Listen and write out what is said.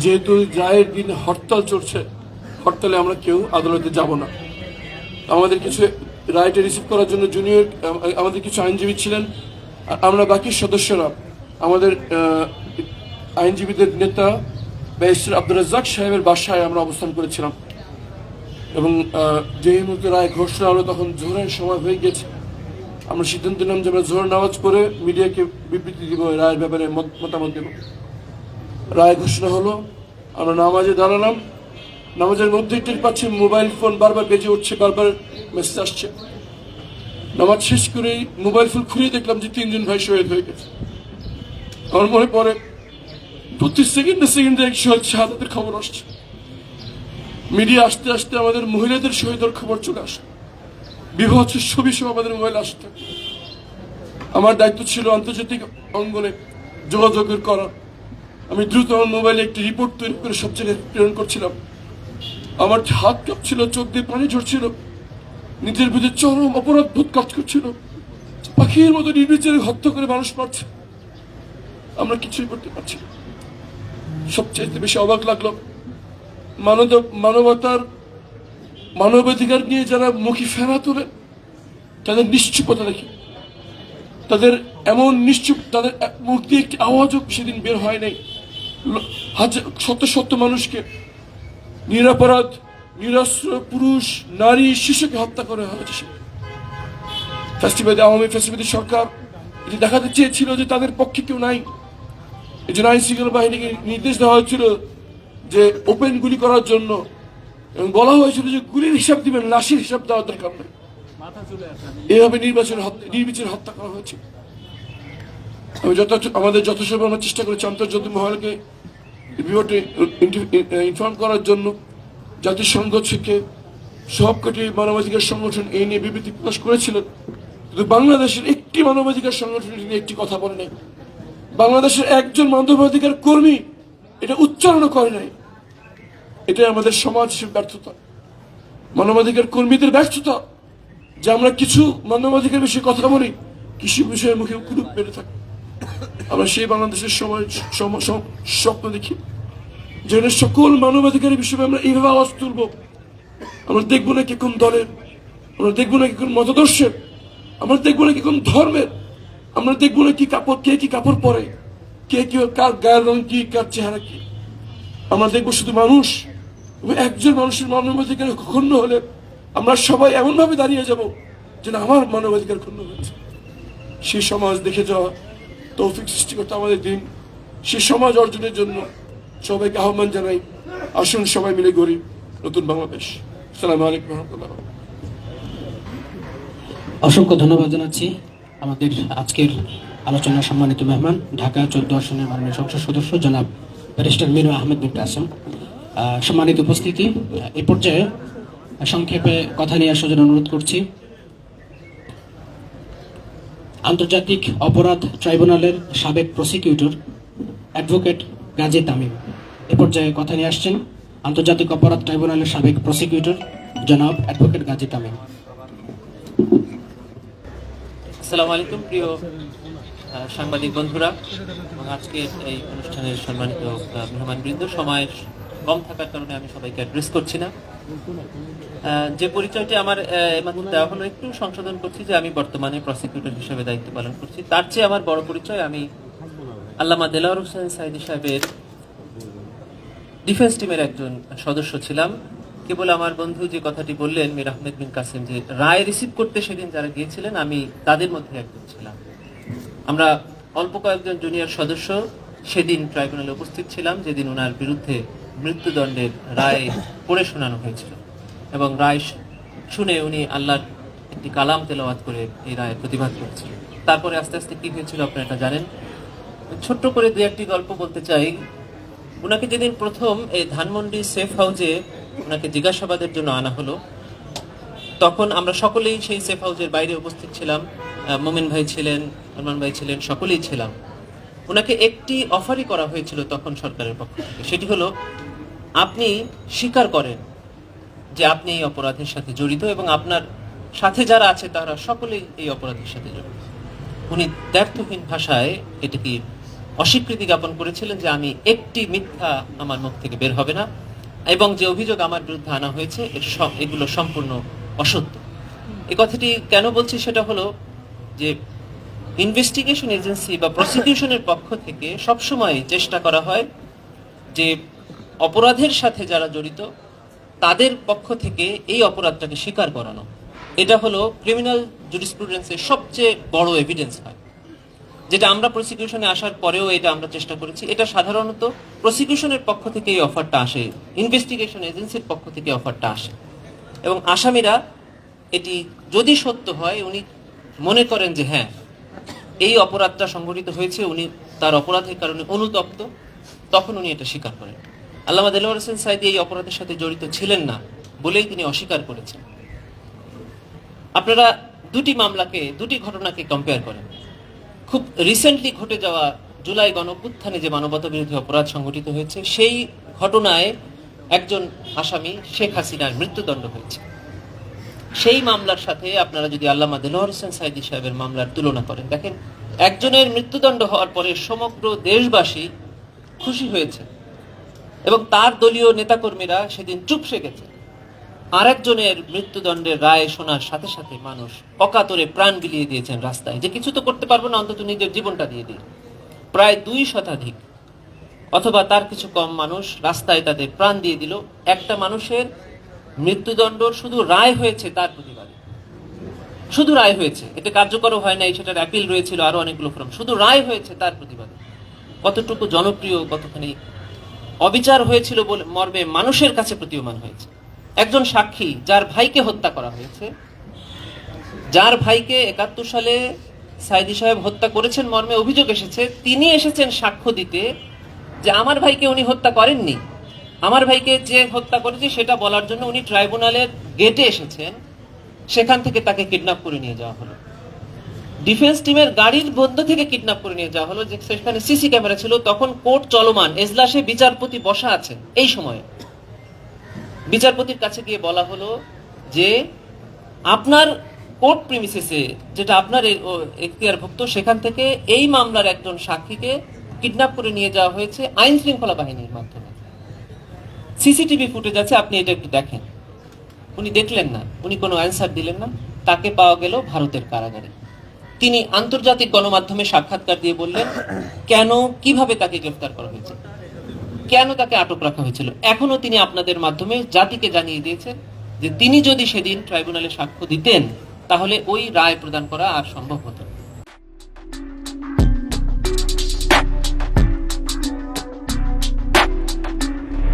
যেহেতু রায়ের দিন হরতাল চলছে, হরতালে আমরা কেউ আদালতে যাব না। আমাদের কিছু রায়টা রিসিভ করার জন্য জুনিয়র আমাদের কিছু আইনজীবী ছিলেন, আর আমরা বাকি সদস্যরা আমাদের আইনজীবীদের নেতা ব্যারিস্টার আব্দুর রাজ্জাক সাহেবের বাসায় আমরা অবস্থান করেছিলাম। এবং যেই মুহূর্তে রায় ঘোষণা হলো তখন জোহরের সময় হয়ে গেছে। আমরা সিদ্ধান্ত নিলাম যে আমরা জোহর নামাজ পড়ে মিডিয়াকে বিবৃতি দিব, রায়ের ব্যাপারে মতামত দেব। রায় ঘোষণা হলো, আমরা নামাজে দাঁড়ালাম। নামাজের মধ্যেই টের পাচ্ছি মোবাইল ফোন বারবার বেজে উঠছে, বারবার মেসেজ আসছে। নামাজ শেষ করেই মোবাইল ফোন খুঁড়িয়ে দেখলাম যে 3 জন ভাই শহীদ হয়ে গেছে। আমার মনে পড়ে প্রতি সেকেন্ডে এক শাহাদাতের খবর আসছে। মিডিয়া আসতে আসতে আমাদের মহিলাদের শহীদের খবর চলে আসে, বিভৎস ছবি সব আমাদের মোবাইল আসতে। আমার দায়িত্ব ছিল আন্তর্জাতিক অঙ্গনে যোগাযোগের করা। আমি দ্রুত আমার মোবাইলে একটি রিপোর্ট তৈরি করে সব জায়গায় প্রেরণ করছিলাম। আমার হাত কাঁপছিল, চোখ দিয়ে পানি ঝরছিল, নিজের ভিতরে চরম অপরাধ বোধ কাজ করছিল। পাখির মতো নির্বিচারে হত্যা করে মানুষ মারছে, আমরা কিছুই করতে পারছি না। সবচেয়ে বেশি অবাক লাগলো মানবাধিকার নিয়ে যারা মুখী ফেরা তোলে তাদের নিশ্চুপতা দেখি। তাদের এমন নিশ্চুপ, তাদের মুখ দিয়ে একটি আওয়াজও সেদিন বের হয় নাই। শত মানুষকে, নিরাপরাধ নিরস্ত্র পুরুষ নারী শিশুকে হত্যা করা হয়েছে। আওয়ামী ফ্যাসিবাদী সরকার এটি দেখাতে চেয়েছিল যে তাদের পক্ষে কেউ নাই। এই জন্য আইন শৃঙ্খলা বাহিনীকে নির্দেশ দেওয়া হয়েছিল যে ওপেন গুলি করার জন্য, এবং বলা হয়েছিল যে গুলির হিসাব দিবেন, লাশের হিসাব দেওয়ার দরকার নেই। এইভাবে নির্বিচারে হত্যা করা হয়েছে। আমি আমাদের যথাসম্ভব আমরা চেষ্টা করেছি আন্তর্জাতিক মহলকে ইনফর্ম করার জন্য। জাতিসংঘ থেকে সবকটি মানবাধিকার সংগঠন এই নিয়ে বিবৃতি প্রকাশ করেছিলেন, কিন্তু বাংলাদেশের একটি মানবাধিকার সংগঠন নিয়ে একটি কথা বলে নাই। বাংলাদেশের একজন মানবাধিকার কর্মী এটা উচ্চারণ করে নাই। এটাই আমাদের সমাজ ব্যর্থতা, মানবাধিকার কর্মীদের ব্যর্থতা, যে আমরা কিছু মানবাধিকার বিষয়ে কথা বলি, কিছু বিষয়ের মুখে কুলুপ পেরে থাকি। আমরা সেই বাংলাদেশের স্বপ্ন দেখি, যেখানে সকল মানবাধিকারের বিষয়ে আমরা এইভাবে আওয়াজ তুলব। আমরা দেখবো না কি কোন দলের, আমরা দেখবো না কি কোন মতাদর্শের, আমরা দেখবো না কি কোন ধর্মের, আমরা দেখবো না কি কাপড়, কে কি কাপড় পরে, কে কি, কার গায়ের রং কি, কার চেহারা কি। আমরা দেখবো শুধু মানুষ। একজন মানুষের মানবাধিকার ক্ষুণ্ণ হলে আমরা সবাই এমন ভাবে দাঁড়িয়ে যাব যে আমার মানবাধিকার ক্ষুণ্ণ হয়েছে। সেই সমাজ দেখে যাওয়া তৌফিক সৃষ্টি করতে আমাদের দিন। সেই সমাজ অর্জনের জন্য সবাইকে আহ্বান জানাই, আসুন সবাই মিলে গড়ি নতুন বাংলাদেশ। আসসালামু আলাইকুম ওয়া রাহমাতুল্লাহ। অসংখ্য ধন্যবাদ জানাচ্ছি আমাদের আজকের আলোচনার সম্মানিত মেহমান, ঢাকা 14 আসনের মাননীয় সংসদ সদস্য জনাব ব্যারিস্টার মীর আহমেদ বিন কাসেম। সম্মানিত উপস্থিতি, এই পর্যায়ে সংক্ষেপে কথা নিয়ে আসার জন্য অনুরোধ করছি আন্তর্জাতিক অপরাধ ট্রাইব্যুনালের সাবেক প্রসিকিউটর অ্যাডভোকেট গাজী তামিম। এ পর্যায়ে কথা নিয়ে আসছেন আন্তর্জাতিক অপরাধ ট্রাইব্যুনালের সাবেক প্রসিকিউটর জনাব অ্যাডভোকেট গাজী তামিম। আসসালামু আলাইকুম প্রিয় সাংবাদিক বন্ধুরা, আজকের এই অনুষ্ঠানের সম্মানিত মেহমানবৃন্দ। সময় কম থাকার কারণে আমি সবাইকে অ্যাড্রেস করছি না। যে পরিচয়টি আমার এমাত্র দেওয়া হলো, একটু সংশোধন করছি যে আমি বর্তমানে প্রসিকিউটর হিসেবে দায়িত্ব পালন করছি। তার চেয়ে আমার বড় পরিচয়, আমি আল্লামা দেলাওয়ার হোসেন সাঈদী সাহেবের ডিফেন্স টিমের একজন সদস্য ছিলাম। কেবল আমার বন্ধু যে কথাটি বললেন মীর আহমেদ বিন কাসেম, যে রায় রিসিভ করতে সেদিন যারা গিয়েছিলেন আমি তাদের মধ্যে একজন ছিলাম। আমরা অল্প কয়েকজন জুনিয়র সদস্য সেদিন ট্রাইব্যুনালে উপস্থিত ছিলাম, যেদিন ওনার বিরুদ্ধে মৃত্যুদণ্ডের রায় পড়ে শোনানো হয়েছিল, এবং রায় শুনে উনি আল্লাহর একটি কালাম তেলাওয়াত করে এই রায়ের প্রতিবাদ করেছিলেন। তারপরে আস্তে আস্তে কি হয়েছিল আপনারা এটা জানেন। ছোট্ট করে দু একটি গল্প বলতে চাই। ওনাকে যেদিন প্রথম এই ধানমন্ডি সেফ হাউসে ওনাকে জিজ্ঞাসাবাদের জন্য আনা হলো, তখন আমরা সকলেই সেই সেফ হাউসের বাইরে উপস্থিত ছিলাম। মোমিন ভাই ছিলেন, আরমান ভাই ছিলেন, সকলেই ছিলাম। ওনাকে একটি অফারই করা হয়েছিল তখন সরকারের পক্ষ থেকে, সেটি হলো আপনি স্বীকার করেন যে আপনি এই অপরাধের সাথে জড়িত এবং আপনার সাথে যারা আছে তারা সকলেই এই অপরাধের সাথে জড়িত। উনি দ্ব্যর্থহীন ভাষায় এটিকে অস্বীকৃতি জ্ঞাপন করেছিলেন যে আমি একটি মিথ্যা আমার মুখ থেকে বের হবে না, এবং যে অভিযোগ আমার বিরুদ্ধে আনা হয়েছে এগুলো সম্পূর্ণ অসত্য। এই কথাটি কেন বলছি সেটা হলো যে ইনভেস্টিগেশন এজেন্সি বা প্রসিকিউশনের পক্ষ থেকে সবসময় চেষ্টা করা হয় যে অপরাধের সাথে যারা জড়িত তাদের পক্ষ থেকে এই অপরাধটাকে স্বীকার করানো। এটা হলো ক্রিমিনাল জুরিসপ্রুডেন্সের সবচেয়ে বড় এভিডেন্স হয়, যেটা আমরা প্রসিকিউশনে আসার পরেও এটা আমরা চেষ্টা করেছি। এটা সাধারণত প্রসিকিউশনের পক্ষ থেকে এই অফারটা আসে, ইনভেস্টিগেশন এজেন্সির পক্ষ থেকে অফারটা আসে, এবং আসামিরা এটি যদি সত্য হয়, উনি মনে করেন যে হ্যাঁ এই অপরাধটা সংঘটিত হয়েছে, উনি তার অপরাধের কারণে অনুতপ্ত, তখন উনি এটা স্বীকার করেন। আল্লামা দেলোয়ার হোসেন সাঈদী এই অপরাধের সাথে জড়িত ছিলেন না বলেই তিনি অস্বীকার করেছেন। আপনারা দুটি ঘটনাকে কম্পেয়ার করেন। খুব রিসেন্টলি ঘটে যাওয়া জুলাই গণঅভ্যুত্থানে যে মানবতা বিরোধী অপরাধ সংঘটিত হয়েছে, সেই ঘটনায় একজন আসামি শেখ হাসিনার মৃত্যুদণ্ড হয়েছে। সেই মামলার সাথে আপনারা যদি আল্লামা দেলোয়ার হোসেন সাঈদী সাহেবের মামলার তুলনা করেন, দেখেন একজনের মৃত্যুদণ্ড হওয়ার পরে সমগ্র দেশবাসী খুশি হয়েছে এবং তার দলীয় নেতাকর্মীরা সেদিন চুপসে গেছে। আরেকজনের মৃত্যুদণ্ডের রায় শোনার সাথে সাথে মানুষ অকাতরে প্রাণ বিলিয়ে দিয়েছেন রাস্তায়, যে কিছু তো করতে পারবো না, অন্তত নিজের জীবনটা দিয়ে দিই। প্রায় 2 শতাধিক অথবা তার কিছু কম মানুষ রাস্তায় তাদের প্রাণ দিয়ে দিল একটা মানুষের মৃত্যুদণ্ড শুধু রায় হয়েছে তার প্রতিবাদে। শুধু রায় হয়েছে, এটা কার্যকর হয় নাই, সেটার অ্যাপিল রয়েছিল, আরো অনেকগুলো ফর্ম, শুধু রায় হয়েছে তার প্রতিবাদে। কতটুকু জনপ্রিয়, কতখানি অবিচার হয়েছিল বলে মর্মে মানুষের কাছে প্রতীয়মান হয়েছে। একজন সাক্ষী যার ভাইকে হত্যা করা হয়েছে, যার ভাইকে 71 সালে সাঈদী সাহেব হত্যা করেছেন মর্মে অভিযোগ এসেছে, তিনি এসেছেন সাক্ষ্য দিতে যে আমার ভাইকে উনি হত্যা করেননি, আমার ভাইকে যে হত্যা করেছে সেটা বলার জন্য উনি ট্রাইব্যুনালের গেটে এসেছেন। সেখান থেকে তাকে কিডন্যাপ করে নিয়ে যাওয়া হলো, ডিফেন্স টিমের গাড়ির মধ্য থেকে কিডন্যাপ করে নিয়ে যাওয়া হলো, যে সেখানে সিসি ক্যামেরা ছিল। তখন কোর্ট চলমান, এজলাসে বিচারপতি বসা আছেন। এই সময়ে বিচারপতির কাছে গিয়ে বলা হলো যে আপনার কোর্ট প্রিমিসেসে, যেটা আপনার এখতিয়ারভুক্ত, সেখান থেকে এই মামলার একজন সাক্ষীকে কিডন্যাপ করে নিয়ে যাওয়া হয়েছে আইন শৃঙ্খলা বাহিনীর মাধ্যমে। সিসিটিভি ফুটেজ আছে, আপনি এটা একটু দেখেন। উনি দেখলেন না, উনি কোনো অ্যান্সার দিলেন না। তাকে পাওয়া গেল ভারতের কারাগারে। তিনি আন্তর্জাতিক গণমাধ্যমে সাক্ষাৎকার দিয়ে বললেন কেন, কিভাবে তাকে গ্রেফতার করা হয়েছে, কেন তাকে আটক রাখা হয়েছিল। এখনো তিনি আপনাদের মাধ্যমে জাতিকে জানিয়ে দিয়েছেন যে তিনি যদি সেদিন ট্রাইব্যুনালে সাক্ষ্য দিতেন তাহলে ওই রায় প্রদান করা আর সম্ভব হতো না।